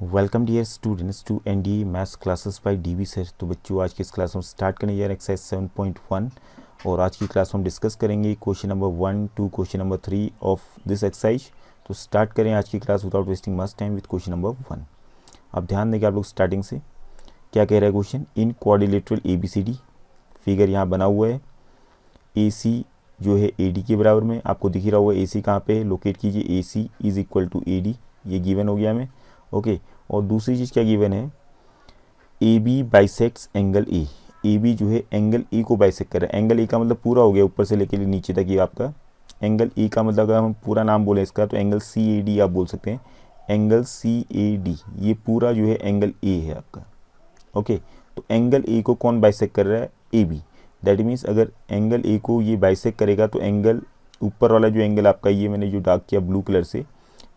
Welcome dear students to NDA maths classes by DV sir. तो बच्चों आज की इस क्लास में स्टार्ट करने जा रहे हैं एक्सरसाइज 7.1 और आज की क्लास में हम डिस्कस करेंगे question number 1 to question number 3 of this exercise. तो स्टार्ट करें आज की class without wasting much time with question number 1। अब ध्यान देंगे आप लोग स्टार्टिंग से क्या कह रहा है क्वेश्चन। इन क्वाड्रिलेटरल ABCD फिगर यहाँ बना हुआ है। AC जो है AD के बराबर में, आपको दिख रहा हुआ AC कहाँ पे है, लोकेट कीजिए। AC is equal to AD, ये गिवन हो गया हमें। ओके और दूसरी चीज़ क्या गिवन है, AB bisects angle A। AB जो है एंगल E को बाइसेक्ट कर रहा है। एंगल E का मतलब पूरा हो गया ऊपर से लेकर नीचे तक, ये आपका एंगल E का मतलब अगर हम पूरा नाम बोले इसका तो एंगल CAD आप बोल सकते हैं। एंगल CAD ये पूरा जो है एंगल A है आपका। ओके तो एंगल A को कौन बाइसेक्ट कर रहा है, AB। दैट मीन्स अगर एंगल A को ये बाइसेक्ट करेगा तो एंगल ऊपर वाला जो एंगल आपका, ये मैंने जो डार्क किया ब्लू कलर से,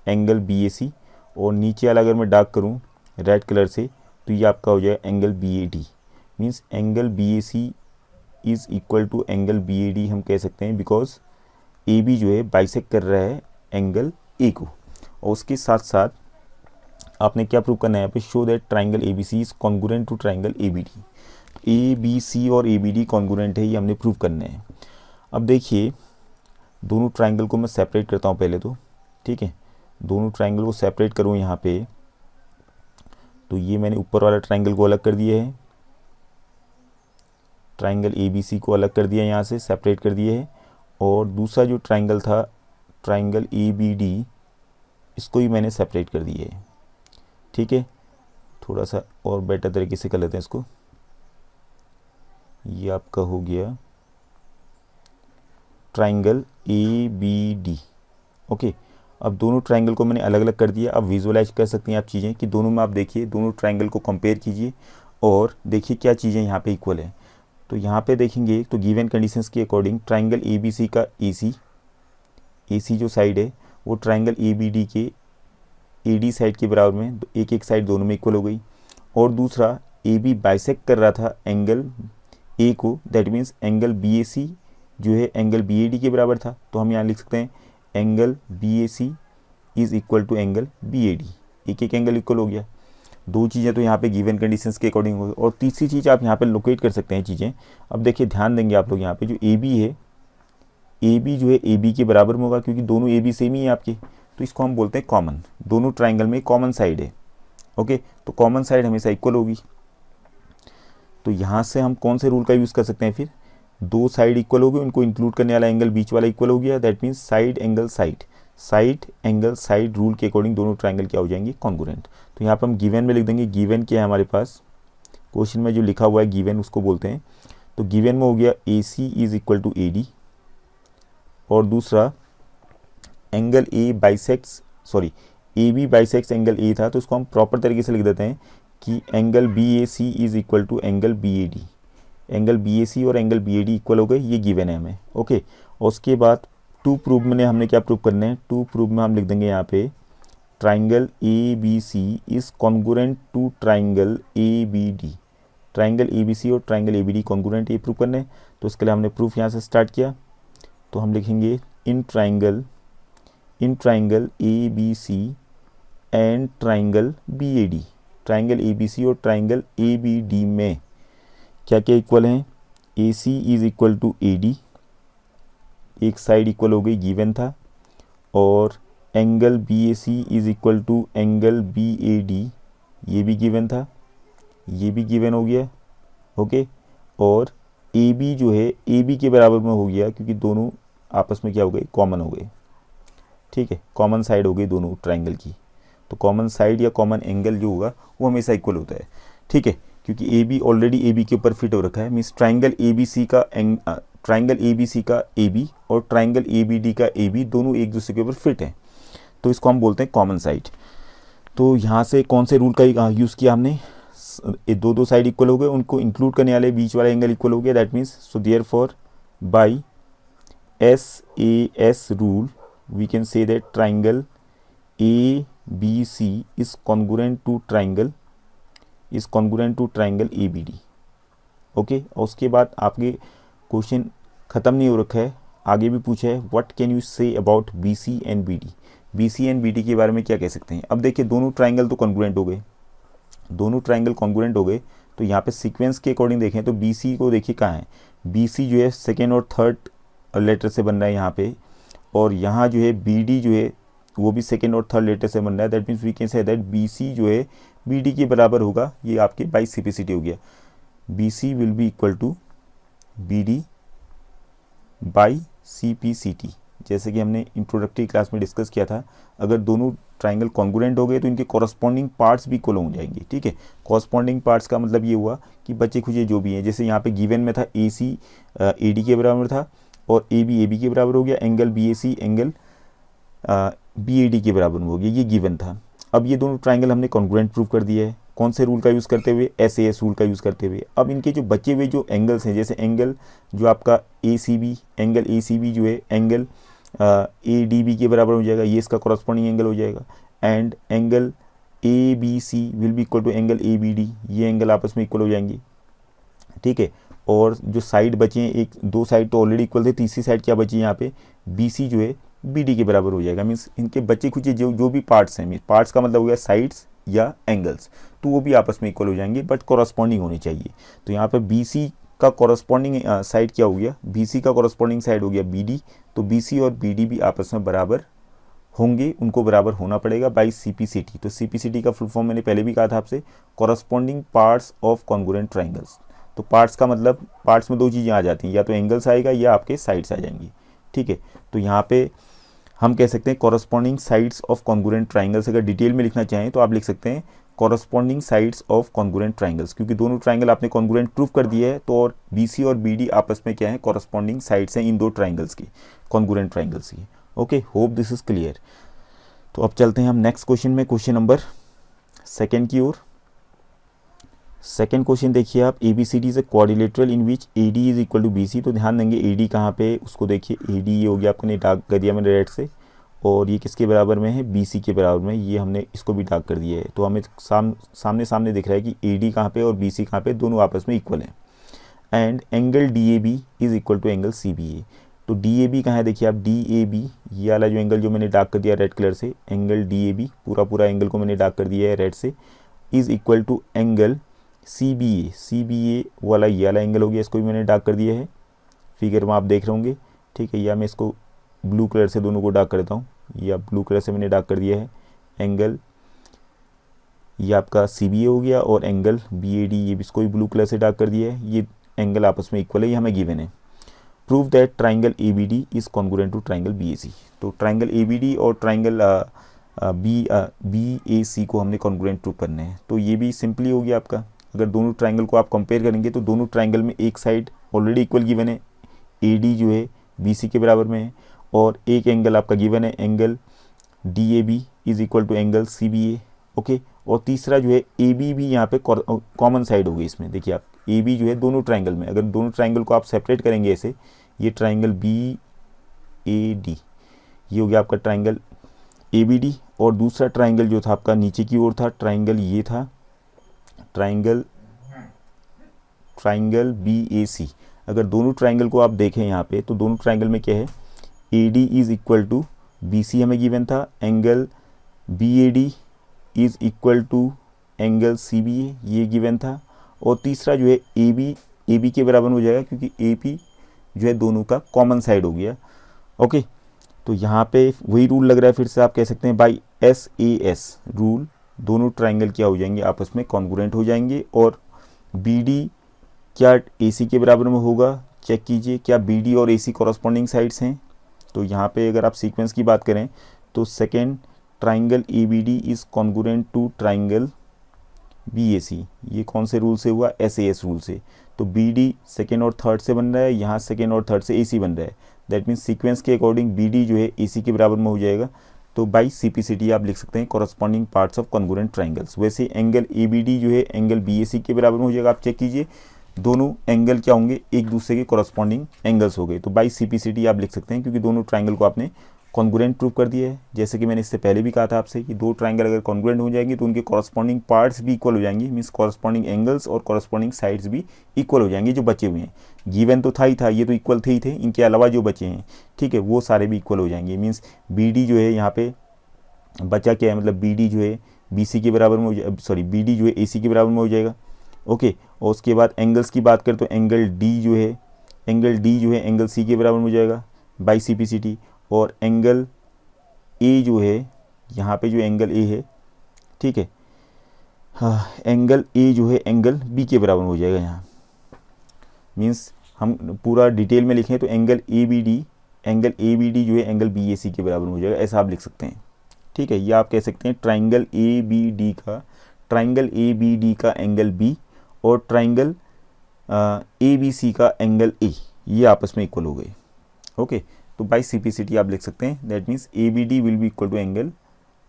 एंगल BAC, और नीचे वाला अगर मैं डार्क करूँ रेड कलर से तो ये आपका हो जाएगा angle BAD। Means angle BAC is equal to angle BAD हम कह सकते हैं, बिकॉज AB जो है बाइसेक्ट कर रहा है एंगल A को। और उसके साथ साथ आपने क्या प्रूव करना है यहाँ पे, show that triangle ABC is congruent to triangle ABD। ABC और ABD कॉन्ग्रुएंट है, ये हमने प्रूव करना है। अब देखिए दोनों ट्राइंगल को मैं सेपरेट करता हूँ पहले तो, ठीक है। दोनों ट्राइंगल को सेपरेट करूँ यहाँ पे, तो ये मैंने ऊपर वाला ट्राइंगल को अलग कर दिया है, ट्राइंगल ABC को अलग कर दिया, यहाँ से सेपरेट कर दिया है। और दूसरा जो ट्राइंगल था ट्राइंगल ABD, इसको ही मैंने सेपरेट कर दिया है, ठीक है। थोड़ा सा और बेटर तरीके से कर लेते हैं इसको। ये आपका हो गया ट्राइंगल ABD। ओके अब दोनों ट्राइंगल को मैंने अलग अलग कर दिया। अब विजुअलाइज कर सकते हैं आप चीज़ें कि दोनों में आप देखिए, दोनों ट्राइंगल को कंपेयर कीजिए और देखिए क्या चीज़ें यहाँ पे इक्वल है। तो यहाँ पे देखेंगे तो गिवन कंडीशंस के अकॉर्डिंग ट्राइंगल ABC का AC जो साइड है वो ट्राइंगल ABD के AD साइड के बराबर में, एक एक साइड दोनों में इक्वल हो गई। और दूसरा AB बाइसेक्ट कर रहा था एंगल A को, दैट मीन्स एंगल BAC जो है एंगल BAD के बराबर था। तो हम यहाँ लिख सकते हैं angle BAC is equal to angle BAD, एक एक एंगल इक्वल हो गया। दो चीज़ें तो यहाँ पे गिवन कंडीशंस के अकॉर्डिंग हो गई। और तीसरी चीज़ आप यहाँ पे लोकेट कर सकते हैं चीज़ें। अब देखिए ध्यान देंगे आप लोग, यहाँ पे जो AB है, AB जो है AB के बराबर में होगा क्योंकि दोनों AB सेम ही है आपके, तो इसको हम बोलते हैं कॉमन। दोनों ट्राइंगल में कॉमन साइड है। ओके तो कॉमन साइड हमेशा इक्वल होगी। तो यहाँ से हम कौन से रूल का यूज़ कर सकते हैं फिर, दो साइड इक्वल हो गए, उनको इंक्लूड करने वाला एंगल बीच वाला इक्वल हो गया, that means side angle side, side angle side rule के अकॉर्डिंग दोनों ट्राइंगल क्या हो जाएंगे, कॉन्ग्रुएंट। तो यहाँ पर हम गिवन में लिख देंगे, गिवन क्या है हमारे पास, क्वेश्चन में जो लिखा हुआ है गिवन उसको बोलते हैं। तो गिवन में हो गया AC is equal to AD, और दूसरा angle AB bisects angle A था, तो उसको हम प्रॉपर तरीके से लिख देते हैं कि angle BAC is equal to angle BAD। Angle BAC और एंगल BAD इक्वल हो गए, ये गिवन है हमें। ओके और उसके बाद टू प्रूव में हमने क्या प्रूव करना है, टू प्रूव में हम लिख देंगे यहाँ पे triangle ABC is congruent to triangle ABD। Triangle ABC और ट्राइंगल ABD कॉन्ग्रुएंट, ये प्रूव करना है। तो उसके लिए हमने प्रूफ यहाँ से स्टार्ट किया। तो हम लिखेंगे in triangle ABC and triangle BAD, triangle ABC और ट्राइंगल ABD में क्या क्या इक्वल हैं, AC is equal to AD, एक साइड इक्वल हो गई, गिवन था। और angle BAC is equal to angle BAD, ये भी गिवन था, ये भी गिवन हो गया। ओके और AB जो है AB के बराबर में हो गया क्योंकि दोनों आपस में क्या हो गए, कॉमन हो गए, ठीक है। कॉमन साइड हो गई दोनों ट्राइंगल की। तो कॉमन साइड या कॉमन एंगल जो होगा वो हमेशा इक्वल होता है, ठीक है, क्योंकि AB ऑलरेडी AB के ऊपर फिट हो रखा है। मीन्स ट्राइंगल ABC का AB और ट्राइंगल ABD का AB दोनों एक दूसरे के ऊपर फिट हैं, तो इसको हम बोलते हैं कॉमन साइड। तो यहाँ से कौन से रूल का यूज़ किया हमने, दो साइड इक्वल हो गए, उनको इंक्लूड करने वाले बीच वाला एंगल इक्वल हो गया, that means so therefore by SAS rule we can say that triangle ABC is congruent to triangle ABD। Okay और उसके बाद आपके क्वेश्चन ख़त्म नहीं हो रखा है, आगे भी पूछा है what can you say about BC and BD। B C and B D के बारे में क्या कह सकते हैं। अब देखिए दोनों ट्राइंगल तो कॉन्ग्रुएंट हो गए, दोनों ट्राइंगल कॉन्ग्रुएंट हो गए, तो यहाँ पे सीक्वेंस के अकॉर्डिंग देखें तो बी सी को देखिए कहाँ है, बी सी जो है सेकेंड और थर्ड लेटर से बन रहा है यहाँ पे, और यहाँ जो है बी डी जो है वो भी सेकेंड और थर्ड लेटर से बन रहा है। That means we can say that B C जो है बी डी के बराबर होगा, ये आपके बाई सिंप्लिसिटी हो गया, B C will be equal to B D by C P C T. जैसे कि हमने इंट्रोडक्टरी क्लास में डिस्कस किया था, अगर दोनों ट्राइंगल कॉन्ग्रुएंट हो गए तो इनके कॉरस्पॉन्डिंग पार्ट्स भी इक्वल हो जाएंगे। ठीक है, कॉरस्पॉन्डिंग पार्ट्स का मतलब ये हुआ कि बचे खुचे जो भी हैं, जैसे यहाँ पे गिवन में था ए सी ए डी के बराबर था और ए बी के बराबर हो गया, angle B A C angle B A D के बराबर हो गया, ये गिवन था। अब ये दोनों ट्राइंगल हमने कॉन्ग्रुएंट प्रूव कर दिया है, कौन से रूल का यूज़ करते हुए, SAS रूल का यूज़ करते हुए। अब इनके जो बचे हुए जो एंगल्स हैं, जैसे एंगल जो आपका ACB, एंगल ACB जो है एंगल ADB के बराबर हो जाएगा, ये इसका कॉरस्पॉन्डिंग एंगल हो जाएगा, and angle ABC will be equal to angle ABD, ये एंगल आपस में इक्वल हो जाएंगे। ठीक है, और जो साइड बचे हैं, एक दो साइड तो ऑलरेडी इक्वल थे, तीसरी साइड क्या बची है यहाँ पे, BC जो है BD के बराबर हो जाएगा। मीन्स इनके बचे कुछ जो भी पार्ट्स हैं, मीन्स पार्ट्स का मतलब हो गया साइड्स या एंगल्स, तो वो भी आपस में इक्वल हो जाएंगे, बट कॉरस्पॉन्डिंग होनी चाहिए। तो यहाँ पे BC का कॉरस्पॉन्डिंग साइड क्या हो गया, BC का कॉरस्पॉन्डिंग साइड हो गया BD, तो BC और BD भी आपस में बराबर होंगे, उनको बराबर होना पड़ेगा बाई CPCT। तो CPCT का फुल फॉर्म मैंने पहले भी कहा था आपसे, corresponding parts of congruent triangles. तो पार्ट्स का मतलब, पार्ट्स में दो चीज़ें आ जाती हैं, या तो एंगल्स आएगा या आपके साइड्स आ जाएंगी। ठीक है, तो यहाँ पे हम कह सकते हैं corresponding sides of congruent triangles. अगर डिटेल में लिखना चाहें तो आप लिख सकते हैं corresponding sides of congruent triangles, क्योंकि दोनों ट्राइंगल आपने कॉन्ग्रुएंट प्रूव कर दिया है, तो और BC और BD आपस में क्या है, कॉरस्पॉन्डिंग साइड्स हैं इन दो ट्राइंगल्स की, कॉन्ग्रुएंट ट्राइंगल्स की। Okay, hope this is clear. तो अब चलते हैं हम नेक्स्ट क्वेश्चन में, क्वेश्चन नंबर सेकेंड की ओर। सेकेंड क्वेश्चन देखिए आप, ABCD is a quadrilateral in which AD is equal to BC। तो ध्यान देंगे AD कहाँ पे, उसको देखिए, AD ये हो गया आपने डार्क कर दिया मैंने रेड से, और ये किसके बराबर में है, BC के बराबर में, ये हमने इसको भी डार्क कर दिया है। तो हमें सामने सामने दिख रहा है कि AD कहाँ पे और BC कहाँ पे, दोनों आपस में इक्वल हैं। And angle DAB is equal to angle CBA। तो DAB कहाँ है, देखिए आप, DAB ये वाला जो एंगल जो मैंने डार्क कर दिया रेड कलर से, एंगल DAB पूरा एंगल को मैंने डार्क कर दिया है रेड से, is equal to angle CBA वाला ये वाला एंगल हो गया, इसको भी मैंने डार्क कर दिया है, फिगर में आप देख रहे होंगे। ठीक है, या मैं इसको ब्लू कलर से दोनों को डार्क कर देता हूँ, या ब्लू कलर से मैंने डार्क कर दिया है एंगल, ये आपका CBA हो गया, और एंगल BAD ये भी, इसको भी ब्लू कलर से डार्क कर दिया है, ये एंगल आपस में इक्वल है, ये हमें गिवन है। Prove that triangle ABD is congruent to triangle BAC। तो ट्राइंगल ABD और ट्राइंगल BAC को हमने कॉन्ग्रुएंट प्रूव करने हैं। तो ये भी सिंपली हो गया आपका, अगर दोनों ट्राइंगल को आप कंपेयर करेंगे तो दोनों ट्राइंगल में एक साइड ऑलरेडी इक्वल गिवन है, AD जो है BC के बराबर में है, और एक एंगल आपका गिवन है, angle DAB is equal to angle CBA। Okay, और तीसरा जो है AB भी यहाँ पे कॉमन साइड हो गई इसमें। देखिए आप, AB जो है दोनों ट्राइंगल में, अगर दोनों ट्राइंगल को आप सेपरेट करेंगे ऐसे, ये ट्राइंगल BAD ये हो गया आपका ट्राइंगल ABD, और दूसरा ट्राइंगल जो था आपका नीचे की ओर था, ट्राइंगल ये था, ट्राइंगल BAC। अगर दोनों ट्राइंगल को आप देखें यहाँ पे, तो दोनों ट्राइंगल में क्या है, AD is equal to BC हमें गिवन था, angle BAD is equal to angle CBA ये गिवन था, और तीसरा जो है AB के बराबर हो जाएगा, क्योंकि AP जो है दोनों का कॉमन साइड हो गया। ओके, तो यहाँ पे वही रूल लग रहा है, फिर से आप कह सकते हैं बाई SAS रूल, दोनों ट्राइंगल क्या हो जाएंगे, आपस में कॉन्ग्रुएंट हो जाएंगे। और BD क्या AC के बराबर में होगा, चेक कीजिए, क्या BD और AC कॉरस्पॉन्डिंग साइड्स हैं। तो यहाँ पे अगर आप सीक्वेंस की बात करें तो second triangle ABD is congruent to triangle BAC, ये कौन से रूल से हुआ, SAS रूल से। तो BD सेकेंड और थर्ड से बन रहा है, यहाँ सेकेंड और थर्ड से AC बन रहा है, दैट मीन्स सीक्वेंस के अकॉर्डिंग BD जो है AC के बराबर में हो जाएगा। तो बाई CPCT आप लिख सकते हैं corresponding parts of congruent triangles. वैसे एंगल ABD जो है एंगल BAC के बराबर में हो जाएगा, आप चेक कीजिए, दोनों एंगल क्या होंगे, एक दूसरे के कॉरस्पॉन्डिंग एंगल्स हो गए। तो बाई CPCT आप लिख सकते हैं, क्योंकि दोनों ट्राइंगल को आपने कॉन्ग्रुएंट प्रूव कर दिया है। जैसे कि मैंने इससे पहले भी कहा था आपसे कि दो ट्राइंगल अगर कॉन्ग्रुएंट हो जाएंगे तो उनके कॉरस्पॉन्डिंग पार्ट्स भी इक्वल हो जाएंगे, मीन्स कॉरस्पॉन्डिंग एंगल्स और कॉरस्पॉन्डिंग साइड्स भी इक्वल हो जाएंगे। जो बचे हुए हैं, गिवन तो था ही था, ये तो इक्वल थे ही थे, इनके अलावा जो बचे हैं, ठीक है, वो सारे भी इक्वल हो जाएंगे। मीन्स BD जो है यहाँ पे बचा क्या है, मतलब बी डी जो है बी सी के बराबर में हो जाए, सॉरी बी डी जो है ए सी के बराबर में हो जाएगा। ओके, और उसके बाद एंगल्स की बात करें तो एंगल डी जो है एंगल सी के बराबर में हो जाएगा by C P C T, और एंगल ए जो है यहाँ पे जो एंगल ए है, ठीक है, हाँ, एंगल ए जो है एंगल बी के बराबर हो जाएगा। यहाँ मीन्स हम पूरा डिटेल में लिखें तो एंगल ए बी डी जो है एंगल बी ए सी के बराबर हो जाएगा, ऐसा आप लिख सकते हैं। ठीक है, ये आप कह सकते हैं ट्राइंगल ए बी डी का एंगल बी और ट्राइंगल ए बी सी का एंगल ए, ये आपस में इक्वल हो गए। ओके, तो बाई सिंपलिसिटी आप लिख सकते हैं, that means A B D will be equal to angle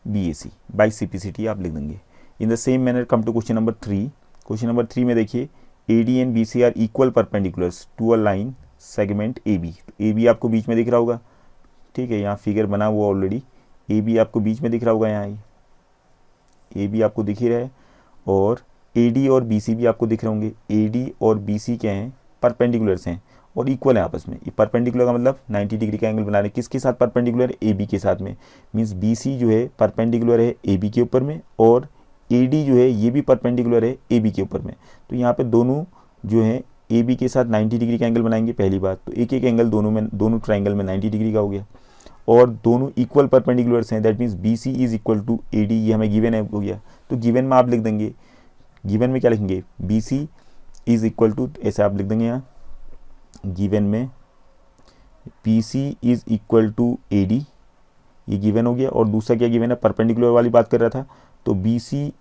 B A C, by simplicity आप लिख देंगे। In the same manner come to question number 3। Question number 3 में देखिए, A D and B C are equal perpendiculars to a line segment A B. A B आपको बीच में दिख रहा होगा, ठीक है, यहाँ फिगर बना हुआ ऑलरेडी, ए बी आपको बीच में दिख रहा होगा, यहाँ ए बी आपको दिख ही रहा है, और ए डी और बी सी भी आपको दिख रहे होंगे। ए डी और बी सी क्या हैं, परपेंडिकुलर्स हैं और इक्वल है आपस में। परपेंडिकुलर का मतलब 90 डिग्री का एंगल बना रहे हैं, किसके साथ परपेंडिकुलर है, ए बी के साथ में। मीन्स बी सी जो है परपेंडिकुलर है ए बी के ऊपर में, और ए डी जो है ये भी परपेंडिकुलर है ए बी के ऊपर में। तो यहाँ पे दोनों जो है ए बी के साथ 90 डिग्री का एंगल बनाएंगे पहली बात, तो एक एक एंगल दोनों ट्राइंगल में 90 डिग्री का हो गया, और दोनों इक्वल परपेंडिकुलर्स हैं, that means B C is equal to A D, ये हमें गिवन है हो गया। तो गिवन में आप लिख देंगे, गिवन में क्या लिखेंगे, B C is equal to, ऐसे आप लिख देंगे यहाँ गिवन में P C is equal to A D, ये गिवन हो गया। और दूसरा क्या गिवन है, परपेंडिकुलर वाली बात कर रहा था, तो बी सी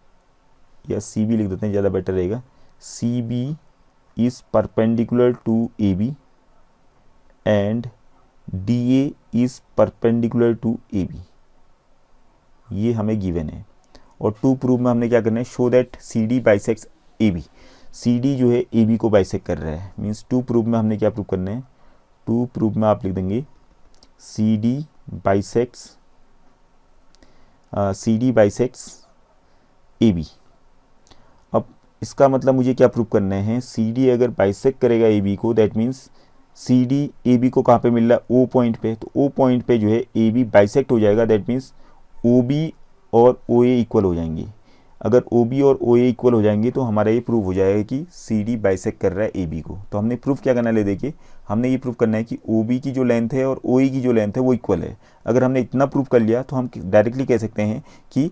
या सी बी लिख देते हैं, ज़्यादा बेटर रहेगा, C B is perpendicular to A B and D A is perpendicular to A B, ये हमें गिवन है। और टू प्रूव में हमने क्या करना है, show that C D bisects A B, C D जो है ए बी को बाइसेक्ट कर रहा है। मीन्स टू प्रूव में हमने क्या प्रूव करना है, टू प्रूव में आप लिख देंगे C D bisects A B. अब इसका मतलब मुझे क्या प्रूव करना है, सी डी अगर बाइसेक्ट करेगा ए बी को, that means C D A B को कहाँ पे मिल रहा है, ओ पॉइंट पे, तो ओ पॉइंट पे जो है ए बी बाइसेक्ट हो जाएगा, दैट मीन्स ओ बी और ओ ए इक्वल हो जाएंगे। अगर ओ बी और ओ ए इक्वल हो जाएंगे तो हमारा ये प्रूव हो जाएगा कि सी डी बाइसेक्ट कर रहा है ए बी को। तो हमने प्रूफ क्या करना है, ले देखिए, हमने ये प्रूव करना है कि ओ बी की जो लेंथ है और ओ ए की जो लेंथ है वो इक्वल है। अगर हमने इतना प्रूव कर लिया तो हम डायरेक्टली कह सकते हैं कि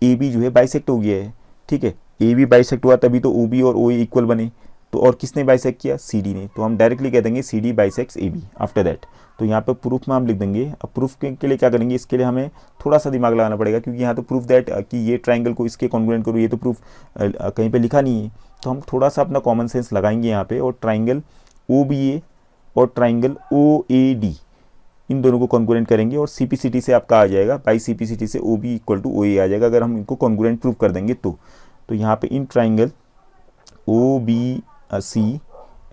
ए बी जो है बाइसेक्ट हो गया है। ठीक है, ए बी बाइसेक्ट हुआ तभी तो ओ बी और ओ ए इक्वल बने, तो और किसने बाइसेक्ट किया, सी डी ने, तो हम डायरेक्टली कह देंगे C D bisects A B after that. तो यहाँ पे प्रूफ में हम लिख देंगे। अब प्रूफ के लिए क्या करेंगे, इसके लिए हमें थोड़ा सा दिमाग लगाना पड़ेगा, क्योंकि यहाँ तो प्रूफ दैट कि ये ट्राइंगल को इसके कॉन्ग्रुएंट करो, ये तो प्रूफ कहीं पे लिखा नहीं है। तो हम थोड़ा सा अपना कॉमन सेंस लगाएंगे यहाँ पे, और ट्राइंगल ओ बी ए और ट्राइंगल ओ ए डी, इन दोनों को कॉन्ग्रुएंट करेंगे, और सी पी सी टी से आपका आ जाएगा, by C P C T से O B equal to O A आ जाएगा, अगर हम इनको कॉन्ग्रुएंट प्रूफ कर देंगे तो। यहाँ पे in triangle O B C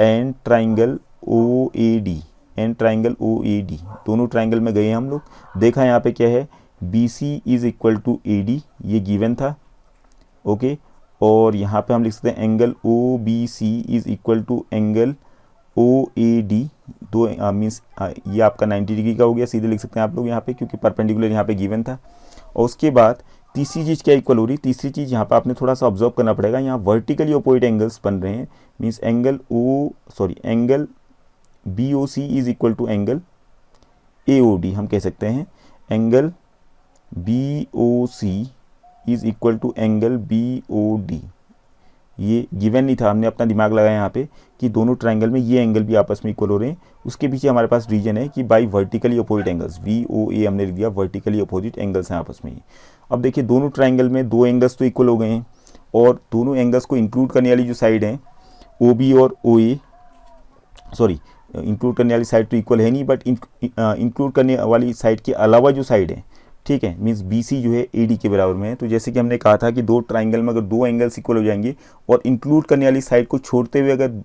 and triangle O A D दोनों ट्राइंगल में गए हम लोग, देखा यहाँ पे क्या है, B C is equal to A D, ये गिवन था। ओके, और यहाँ पे हम लिख सकते हैं angle O B C is equal to angle O A D, दो मीन्स ये आपका 90 डिग्री का हो गया, सीधे लिख सकते हैं आप लोग यहाँ पे, क्योंकि परपेंडिकुलर यहाँ पे गिवन था। और उसके बाद तीसरी चीज़ क्या इक्वल हो रही, तीसरी चीज़ यहाँ पे आपने थोड़ा सा ऑब्जर्व करना पड़ेगा, यहाँ वर्टिकली अपोजिट एंगल्स बन रहे हैं। Means angle B O C is equal to angle A O D, हम कह सकते हैं angle B O C is equal to angle B O D. ये गिवन नहीं था, हमने अपना दिमाग लगाया यहाँ पे कि दोनों ट्राइंगल में ये एंगल भी आपस में इक्वल हो रहे हैं। उसके पीछे हमारे पास रीजन है कि by vertically opposite angles, V O A हमने लिख दिया, वर्टिकली अपोजिट एंगल्स हैं आपस में ही। अब देखिए दोनों ट्राइंगल में दो एंगल्स तो इक्वल हो गए हैं, और दोनों एंगल्स को इंक्लूड करने वाली जो साइड है ओ बी और ओ ए, सॉरी इंक्लूड करने वाली साइड तो इक्वल है नहीं, बट इंक्लूड करने वाली साइड के अलावा जो साइड है, ठीक है, मीन्स बी सी जो है ए डी के बराबर में है। तो जैसे कि हमने कहा था कि दो ट्राइंगल में अगर दो एंगल्स इक्वल हो जाएंगे और इंक्लूड करने वाली साइड को छोड़ते हुए अगर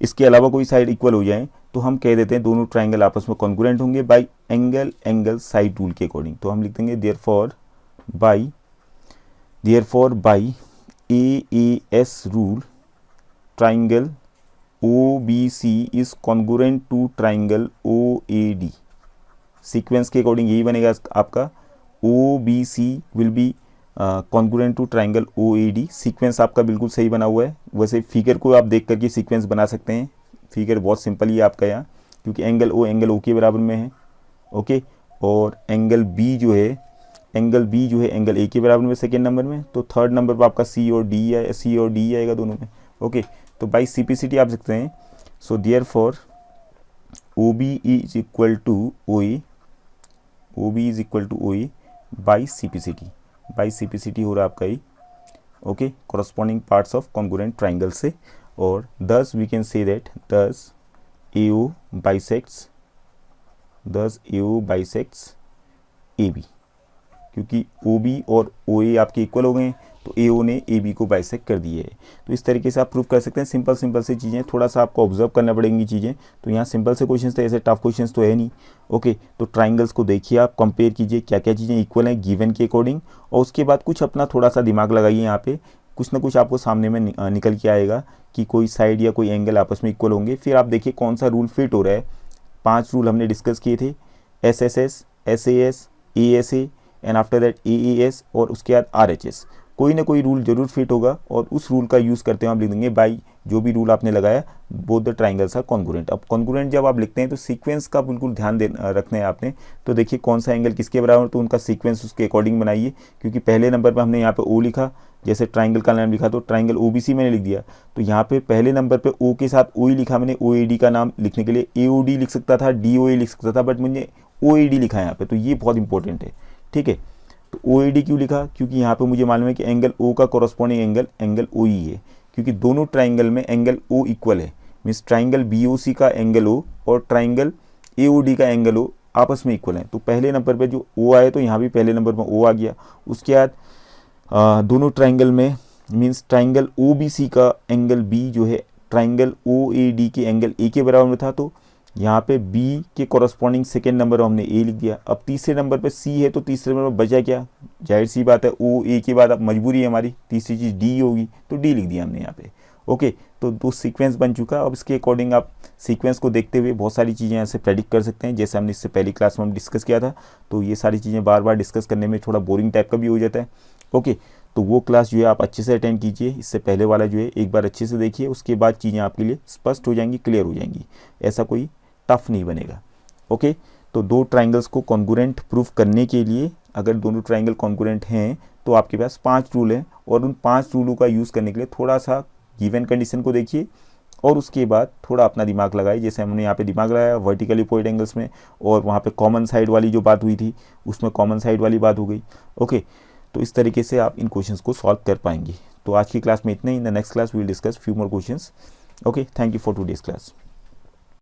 इसके अलावा कोई साइड इक्वल हो जाए, तो हम कह देते हैं दोनों ट्राइंगल आपस में कॉन्ग्रुएंट होंगे बाई एंगल साइड रूल के अकॉर्डिंग। तो हम लिख देंगे therefore by AAS rule triangle OBC is congruent to triangle OAD। Sequence के अकॉर्डिंग यही बनेगा आपका OBC will be congruent to triangle OAD। Sequence आपका बिल्कुल सही बना हुआ है। वैसे फिगर को आप देख करके सीक्वेंस बना सकते हैं। फिगर बहुत सिंपल ही है आपका यहाँ, क्योंकि एंगल O के बराबर में है। ओके, और एंगल B जो है एंगल A के बराबर में सेकेंड नंबर में। तो थर्ड नंबर पर आपका C और D आएगा दोनों में। ओके, तो बाई CPCT आप सकते हैं। So therefore OB is equal to OE by CPCT हो रहा है आपका ये। Okay, corresponding parts of congruent triangle से। और thus we can say that thus AO bisects AB, क्योंकि OB और OA आपके इक्वल हो गए हैं, तो AO ने AB को बाइसेक्ट कर दिए है। तो इस तरीके से आप प्रूव कर सकते हैं। सिंपल सी चीज़ें, थोड़ा सा आपको ऑब्जर्व करना पड़ेंगी चीज़ें। तो यहाँ सिंपल से क्वेश्चंस थे, ऐसे टफ क्वेश्चंस तो है नहीं। ओके, तो ट्राइंगल्स को देखिए, आप कंपेयर कीजिए क्या क्या चीज़ें इक्वल हैं गिवन के अकॉर्डिंग, और उसके बाद कुछ अपना थोड़ा सा दिमाग लगाइए। यहाँ पे कुछ ना कुछ आपको सामने में निकल के आएगा कि कोई साइड या कोई एंगल आपस में इक्वल होंगे। फिर आप देखिए कौन सा रूल फिट हो रहा है। 5 रूल हमने डिस्कस किए थे, SSS, SAS, ASA and after that AAS, और उसके बाद RHS। कोई ना कोई रूल जरूर फिट होगा, और उस रूल का यूज़ करते हुए आप लिख देंगे बाई जो भी रूल आपने लगाया, both the triangles are congruent. अब कॉन्ग्रुएंट जब आप लिखते हैं तो सीक्वेंस का बिल्कुल ध्यान रखना है आपने। तो देखिए कौन सा एंगल किसके बराबर, तो उनका सीक्वेंस उसके अकॉर्डिंग बनाइए। क्योंकि पहले नंबर पर हमने यहाँ पे O लिखा, जैसे ट्राइंगल का नाम लिखा तो ट्राइंगल OBC मैंने लिख दिया। तो यहाँ पे पहले नंबर पे O के साथ OE लिखा मैंने। OAD का नाम लिखने के लिए AOD लिख सकता था, DOA लिख सकता था, बट मुझे OAD लिखा है यहाँ पे। तो ये बहुत इंपॉर्टेंट है, ठीक है। तो OAD क्यों लिखा, क्योंकि यहाँ पे मुझे मालूम है कि एंगल O का कॉरस्पॉन्डिंग एंगल OE है, क्योंकि दोनों ट्राइंगल में एंगल O इक्वल है। मीन्स ट्राइंगल BOC का एंगल O और ट्राइंगल AOD का एंगल O आपस में इक्वल है। तो पहले नंबर पे जो O आए, तो यहाँ भी पहले नंबर पर O आ गया। उसके बाद दोनों ट्राइंगल में मीन्स ट्राइंगल OBC का एंगल B जो है ट्राइंगल OAD के एंगल A के बराबर में था, तो यहाँ पे B के कॉरस्पॉन्डिंग सेकेंड नंबर हमने A लिख दिया। अब तीसरे नंबर पे C है, तो तीसरे नंबर पर बचा क्या, जाहिर सी बात है OA के बाद अब मजबूरी है हमारी, तीसरी चीज़ D होगी, तो D लिख दिया हमने यहाँ पे। ओके, तो दो सीक्वेंस बन चुका। अब इसके अकॉर्डिंग आप सीक्वेंस को देखते हुए बहुत सारी चीज़ें यहाँ से प्रेडिक्ट कर सकते हैं, जैसे हमने इससे पहली क्लास में हम डिस्कस किया था। तो ये सारी चीज़ें बार बार डिस्कस करने में थोड़ा बोरिंग टाइप का भी हो जाता है। ओके, तो वो क्लास जो है आप अच्छे से अटेंड कीजिए। इससे पहले वाला जो है एक बार अच्छे से देखिए, उसके बाद चीज़ें आपके लिए स्पष्ट हो जाएंगी, क्लियर हो जाएंगी। ऐसा कोई टफ नहीं बनेगा। ओके, तो दो ट्राइंगल्स को कॉन्ग्रुएंट प्रूफ करने के लिए, अगर दोनों ट्राइंगल कॉन्ग्रुएंट हैं, तो आपके पास 5 रूल हैं, और उन 5 रूलों का यूज़ करने के लिए थोड़ा सा गिवन कंडीशन को देखिए, और उसके बाद थोड़ा अपना दिमाग लगाइए। जैसे हमने यहाँ पे दिमाग लगाया वर्टिकली अपोजिट एंगल्स में, और वहाँ पे कॉमन साइड वाली जो बात हुई थी उसमें कॉमन साइड वाली बात हो गई। ओके, तो इस तरीके से आप इन क्वेश्चंस को सॉल्व कर पाएंगे। तो आज की क्लास में इतना ही। In the next class we will discuss few more questions. Okay, thank you for today's class.